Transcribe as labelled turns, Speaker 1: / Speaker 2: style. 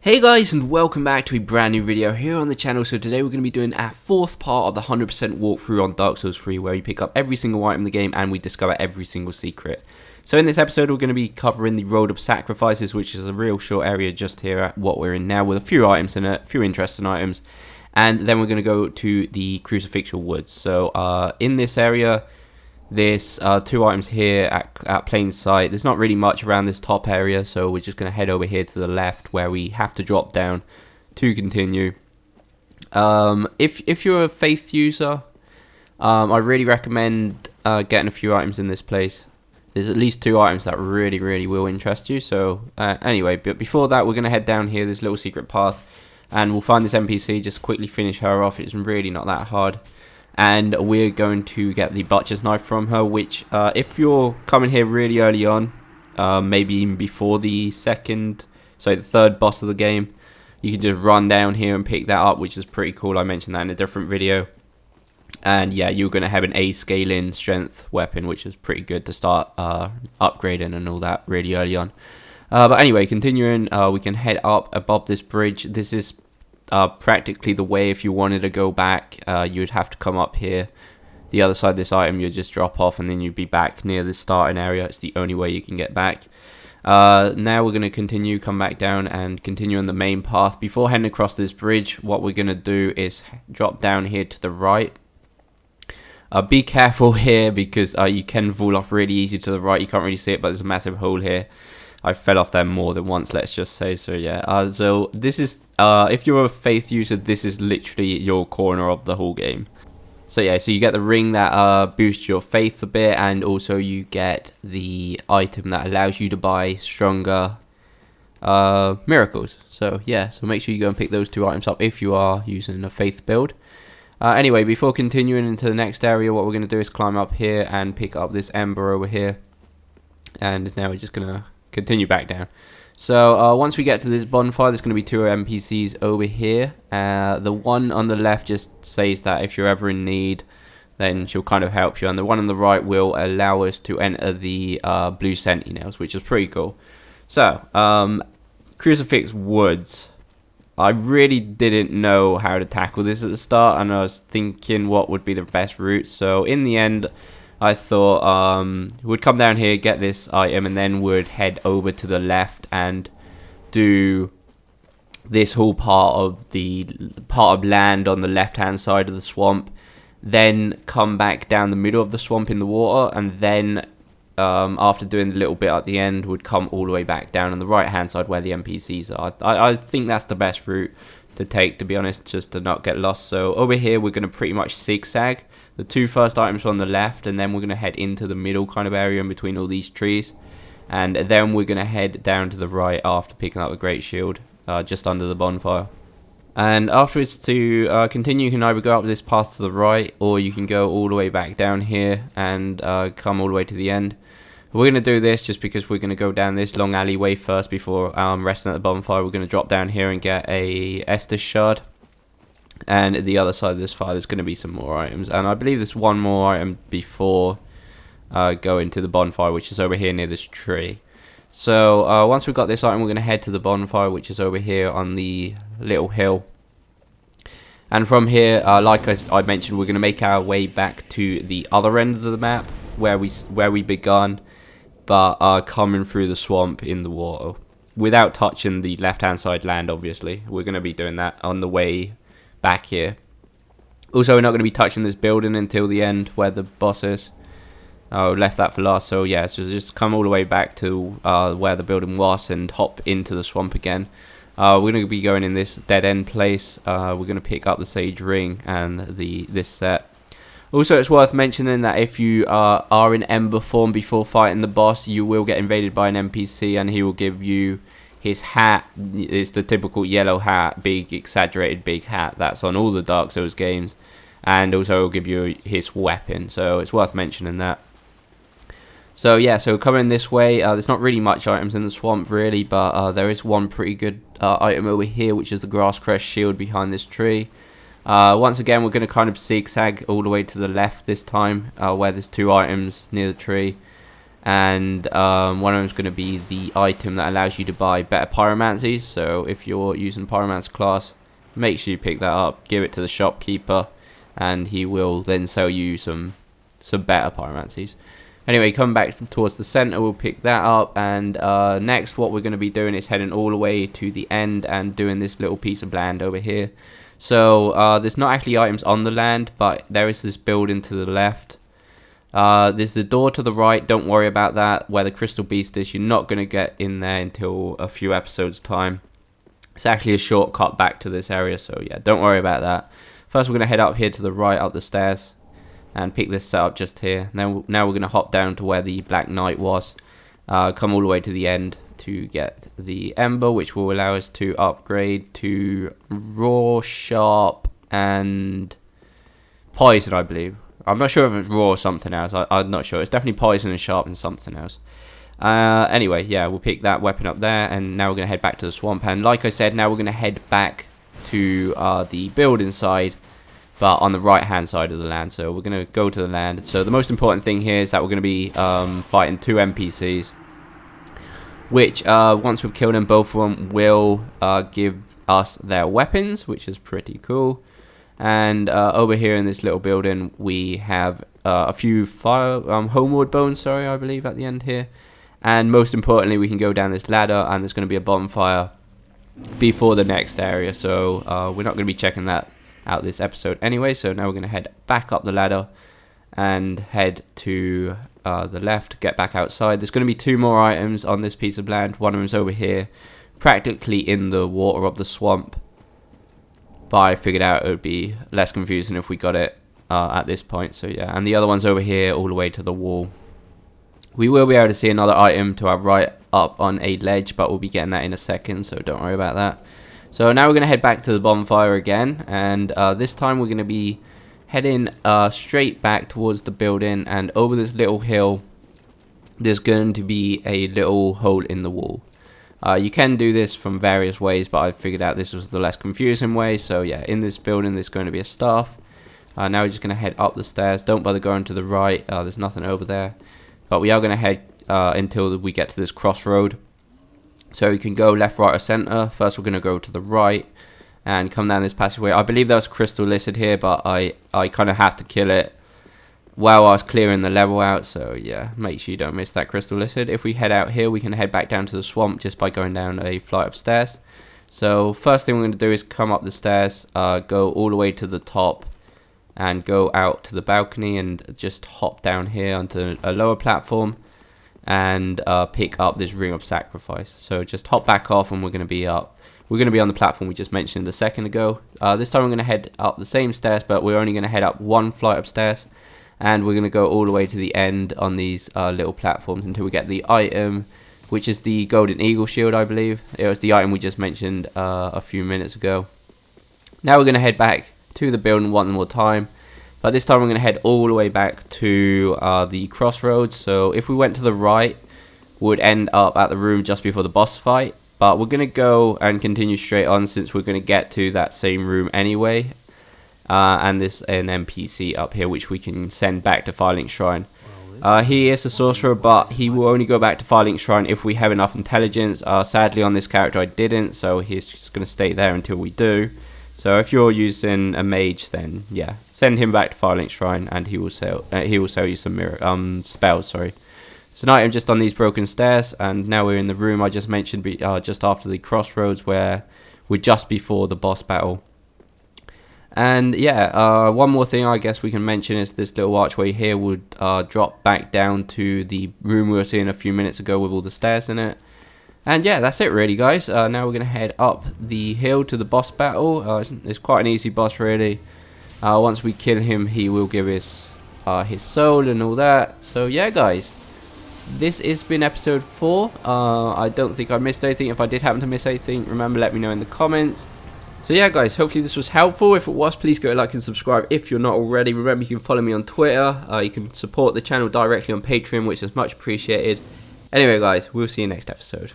Speaker 1: Hey guys, and welcome back to a brand new video here on the channel. So today we're going to be doing our fourth part of the 100% walkthrough on Dark Souls 3, where you pick up every single item in the game and we discover every single secret. So in this episode we're going to be covering the Road of Sacrifices, which is a real short area just here at what we're in now, with a few items in it, a few interesting items. And then we're going to go to the Crucifixion Woods. So in this area, there's two items here at plain sight. There's not really much around this top area, so we're just going to head over here to the left where we have to drop down to continue. If you're a faith user, I really recommend getting a few items in this place. There's at least two items that really will interest you. So anyway, but before that we're going to head down here, this little secret path, and we'll find this NPC, just quickly finish her off. It's really not that hard. And we're going to get the butcher's knife from her, which if you're coming here really early on, maybe even before the third boss of the game, you can just run down here and pick that up, which is pretty cool. I mentioned that in a different video. And yeah, you're going to have an A scaling strength weapon, which is pretty good to start upgrading and all that really early on. But anyway, continuing, we can head up above this bridge. This is practically the way. If you wanted to go back, you'd have to come up here. The other side of this item, you'd just drop off and then you'd be back near the starting area. It's the only way you can get back. Now we're going to come back down and continue on the main path. Before heading across this bridge, what we're going to do is drop down here to the right. Be careful here because you can fall off really easy to the right. You can't really see it, but there's a massive hole here. I fell off there more than once, let's just say. So yeah, so this is, if you're a faith user, this is literally your corner of the whole game. So yeah, so you get the ring that boosts your faith a bit, and also you get the item that allows you to buy stronger miracles. So yeah, so make sure you go and pick those two items up if you are using a faith build. Anyway, before continuing into the next area, what we're going to do is climb up here and pick up this Ember over here. And now we're just going to continue back down. So once we get to this bonfire, there's going to be two NPCs over here. The one on the left just says that if you're ever in need, then she'll kind of help you, and the one on the right will allow us to enter the blue Sentinels, which is pretty cool. So Crucifixion Woods, I really didn't know how to tackle this at the start, and I was thinking what would be the best route. So in the end, I thought we'd come down here, get this item, and then would head over to the left and do this whole part of land on the left hand side of the swamp, then come back down the middle of the swamp in the water, and then after doing the little bit at the end, would come all the way back down on the right hand side where the NPCs are. I think that's the best route to take, to be honest, just to not get lost. So over here we're going to pretty much zigzag. The two first items are on the left, and then we're going to head into the middle kind of area in between all these trees, and then we're going to head down to the right after picking up the Greatshield just under the bonfire. And afterwards, to continue, you can either go up this path to the right, or you can go all the way back down here and come all the way to the end. We're going to do this just because we're going to go down this long alleyway first before resting at the bonfire. We're going to drop down here and get a Estus Shard. And at the other side of this fire, there's going to be some more items. And I believe there's one more item before going to the bonfire, which is over here near this tree. So once we've got this item, we're going to head to the bonfire, which is over here on the little hill. And from here, like I mentioned, we're going to make our way back to the other end of the map where we begun, but coming through the swamp in the water without touching the left-hand side land. Obviously, we're going to be doing that on the way back here. Also, we're not going to be touching this building until the end where the boss is. Left that for last. So yeah, so just come all the way back to where the building was and hop into the swamp again. We're going to be going in this dead end place. We're going to pick up the Sage Ring and this set. Also, it's worth mentioning that if you are in Ember form before fighting the boss, you will get invaded by an NPC, and he will give you his hat. Is the typical yellow hat, big, exaggerated big hat that's on all the Dark Souls games, and also he'll give you his weapon, so it's worth mentioning that. So yeah, so coming this way, there's not really much items in the swamp really, but there is one pretty good item over here, which is the grass crest shield behind this tree. Once again, we're going to kind of zigzag all the way to the left this time, where there's two items near the tree. and one of them is going to be the item that allows you to buy better pyromancies. So if you're using pyromancer class, make sure you pick that up, give it to the shopkeeper, and he will then sell you some better pyromancies. Anyway, come back towards the center, we'll pick that up, and next what we're going to be doing is heading all the way to the end and doing this little piece of land over here. So there's not actually items on the land, but there is this building to the left. There's the door to the right, don't worry about that, where the crystal beast is. You're not going to get in there until a few episodes time. It's actually a shortcut back to this area, so yeah, don't worry about that. First we're going to head up here to the right, up the stairs, and pick this set up just here. Now we're going to hop down to where the Black Knight was, come all the way to the end to get the Ember, which will allow us to upgrade to Raw, Sharp, and Poison, I believe. I'm not sure if it's Raw or something else. I'm not sure. It's definitely Poison and Sharp and something else. Anyway, yeah, we'll pick that weapon up there, and now we're going to head back to the swamp. And like I said, now we're going to head back to the building side, but on the right hand side of the land. So we're going to go to the land. So the most important thing here is that we're going to be fighting 2 NPCs, which once we've killed them, both of them will give us their weapons, which is pretty cool. And over here in this little building we have a few Homeward Bone, I believe, at the end here. And most importantly, we can go down this ladder, and there's going to be a bonfire before the next area. So we're not going to be checking that out this episode anyway. So now we're going to head back up the ladder and head to the left, get back outside. There's going to be 2 more items on this piece of land. One of them's over here, practically in the water of the swamp, but I figured out it would be less confusing if we got it at this point. So yeah, and the other one's over here all the way to the wall. We will be able to see another item to our right up on a ledge, but we'll be getting that in a second, so don't worry about that. So now we're going to head back to the bonfire again, and this time we're going to be heading straight back towards the building, and over this little hill there's going to be a little hole in the wall. You can do this from various ways, but I figured out this was the less confusing way. So yeah, in this building there's going to be a staff. Now we're just going to head up the stairs. Don't bother going to the right, there's nothing over there. But we are going to head until we get to this crossroad. So you can go left, right, or center. First we're going to go to the right and come down this passageway. I believe there was crystal listed here, but I kind of have to kill it while I was clearing the level out. So yeah, make sure you don't miss that crystal listed. If we head out here, we can head back down to the swamp just by going down a flight of stairs. So first thing we're going to do is come up the stairs, go all the way to the top, and go out to the balcony and just hop down here onto a lower platform and pick up this Ring of Sacrifice. So just hop back off, and we're going to be up. We're going to be on the platform we just mentioned a second ago. This time we're going to head up the same stairs, but we're only going to head up 1 flight of stairs, and we're going to go all the way to the end on these little platforms until we get the item, which is the Golden Eagle Shield, I believe. It was the item we just mentioned a few minutes ago. Now we're going to head back to the building one more time, but this time we're going to head all the way back to the crossroads. So if we went to the right, we'd end up at the room just before the boss fight, but we're going to go and continue straight on since we're going to get to that same room anyway. And there's an NPC up here which we can send back to Firelink Shrine. He is a sorcerer, but he will only go back to Firelink Shrine if we have enough intelligence. Sadly on this character I didn't, so he's just going to stay there until we do. So if you're using a mage, then yeah, send him back to Firelink Shrine, and he will sell you some spells. Sorry. It's an item just on these broken stairs, and now we're in the room I just mentioned, just after the crossroads, where we're just before the boss battle. And yeah, one more thing I guess we can mention is this little archway here would drop back down to the room we were seeing a few minutes ago with all the stairs in it. And yeah, that's it really, guys. Now we're going to head up the hill to the boss battle. It's quite an easy boss really. Once we kill him, he will give us his soul and all that. So yeah, guys, this has been episode 4. I don't think I missed anything. If I did happen to miss anything, remember, let me know in the comments. So yeah, guys, hopefully this was helpful. If it was, please go like and subscribe if you're not already. Remember, you can follow me on Twitter. You can support the channel directly on Patreon, which is much appreciated. Anyway, guys, we'll see you next episode.